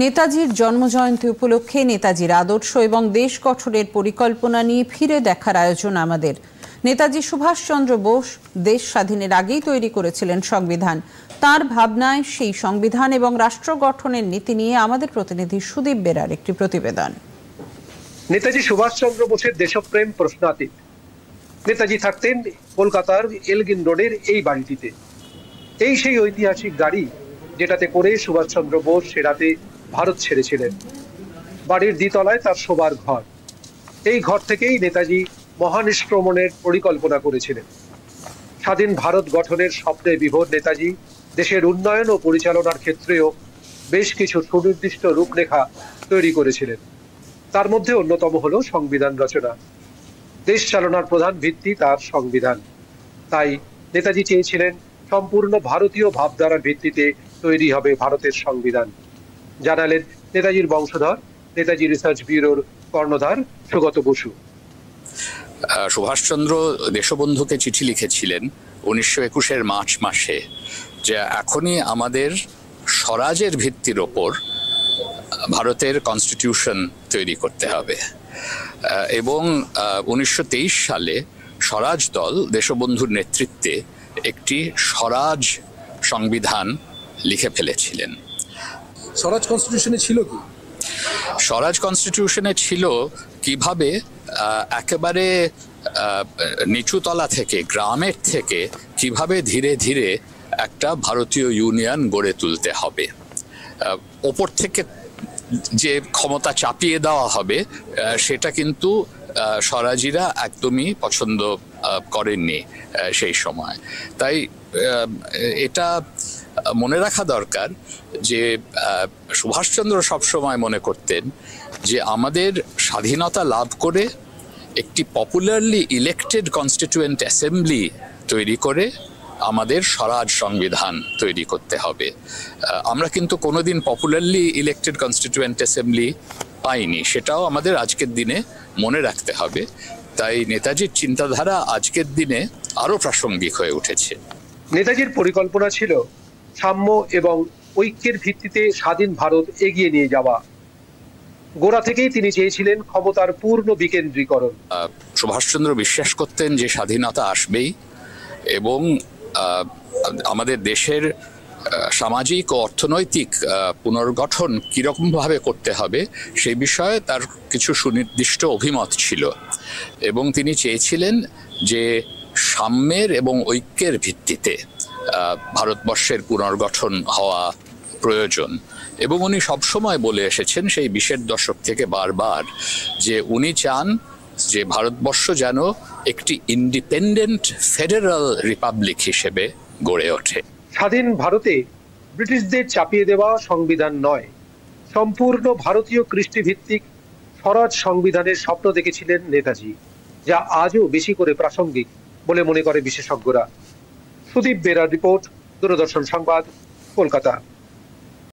নেতাজির জন্মজয়ন্তী উপলক্ষে নেতাজির আদর্শ এবং দেশ গঠনের পরিকল্পনা নিয়ে ফিরে দেখার আয়োজন আমাদের। নেতাজি সুভাষচন্দ্র বোস দেশ স্বাধীনের আগেই তৈরি করেছিলেন সংবিধান। তার ভাবনায় সেই সংবিধান এবং রাষ্ট্র গঠনের নীতি নিয়ে আমাদের প্রতিনিধি সুদীপ বেরার একটি প্রতিবেদন। নেতাজি সুভাষচন্দ্র বোসের দেশপ্রেম প্রশ্নাতীত। নেতাজি থাকতেন কলকাতার এলগিন রোডের এই বাড়িটিতে। এই সেই ঐতিহাসিক গাড়ি যেটাতে করে সুভাষচন্দ্র বোস সে রাতে ভারত ছেড়েছিলেন। বাড়ির দ্বিতলায় তার শোবার ঘর। এই ঘর থেকেই নেতাজি মহানিষ্ক্রমণের পরিকল্পনা করেছিলেন। স্বাধীন ভারত গঠনের স্বপ্নে বিভোর নেতাজি দেশের উন্নয়ন ও পরিচালনার ক্ষেত্রেও বেশ কিছু সুনির্দিষ্ট রূপরেখা তৈরি করেছিলেন। তার মধ্যে অন্যতম হলো সংবিধান রচনা। দেশ চালনার প্রধান ভিত্তি তার সংবিধান। তাই নেতাজি চেয়েছিলেন সম্পূর্ণ ভারতীয় ভাবধারার ভিত্তিতে তৈরি হবে ভারতের সংবিধান, জানালেন নেতাজির বংশধর, নেতাজি রিসার্চ ব্যুরোর কর্ণধার সুগত বসু। সুভাষচন্দ্র দেশবন্ধুকে চিঠি লিখেছিলেন 1921-এর মার্চ মাসে যে এখনই আমাদের স্বরাজের ভিত্তির ওপর ভারতের কনস্টিটিউশন তৈরি করতে হবে, এবং 1923 সালে স্বরাজ দল দেশবন্ধুর নেতৃত্বে একটি স্বরাজ সংবিধান লিখে ফেলেছিলেন। স্বরাজ কনস্টিটিউশনে ছিল কি? স্বরাজ কনস্টিটিউশনে ছিল কিভাবে একেবারে নিচুতলা থেকে, গ্রামের থেকে কিভাবে ধীরে ধীরে একটা ভারতীয় ইউনিয়ন গড়ে তুলতে হবে। ওপর থেকে যে ক্ষমতা চাপিয়ে দেওয়া হবে সেটা কিন্তু স্বরাজীরা একদমই পছন্দ করেননি সেই সময়। তাই এটা মনে রাখা দরকার যে সুভাষচন্দ্র সবসময় মনে করতেন যে আমাদের স্বাধীনতা লাভ করে একটি পপুলারলি ইলেক্টেড কনস্টিটিউয়েন্ট অ্যাসেম্বলি তৈরি করে আমাদের স্বরাজ সংবিধান তৈরি করতে হবে। আমরা কিন্তু কোনোদিন পপুলারলি ইলেক্টেড কনস্টিটিউয়েন্ট অ্যাসেম্বলি পাইনি, সেটাও আমাদের আজকের দিনে মনে রাখতে হবে। তাই নেতাজির চিন্তাধারা আজকের দিনে আরো প্রাসঙ্গিক হয়ে উঠেছে। নেতাজির পরিকল্পনা ছিল সাম্য এবং ঐক্যের ভিত্তিতে স্বাধীন ভারত এগিয়ে নিয়ে যাওয়া। গোড়া থেকেই তিনি চেয়েছিলেন ক্ষমতার পূর্ণ বিকেন্দ্রীকরণ। সুভাষচন্দ্র বিশ্বাস করতেন যে স্বাধীনতা আসবেই, এবং আমাদের দেশের সামাজিক ও অর্থনৈতিক পুনর্গঠন কিরকম ভাবে করতে হবে সেই বিষয়ে তার কিছু সুনির্দিষ্ট অভিমত ছিল, এবং তিনি চেয়েছিলেন যে সাম্যের এবং ঐক্যের ভিত্তিতে ভারতবর্ষের পুনর্গঠন হওয়া প্রয়োজন। এবং উনি সবসময় বলে এসেছেন সেই 20-এর দশক থেকে বারবার যে উনি চান যে ভারতবর্ষ যেন একটি ইন্ডিপেন্ডেন্ট ফেডারেল রিপাবলিক হিসেবে গড়ে ওঠে। স্বাধীন ভারতে ব্রিটিশদের চাপিয়ে দেওয়া সংবিধান নয়, সম্পূর্ণ ভারতীয় কৃষ্টিভিত্তিক স্বরাজ সংবিধানের স্বপ্ন দেখেছিলেন নেতাজি, যা আজও বেশি করে প্রাসঙ্গিক বলে মনে করে বিশেষজ্ঞরা। সুদীপ বেরার রিপোর্ট, দূরদর্শন সংবাদ, কলকাতা।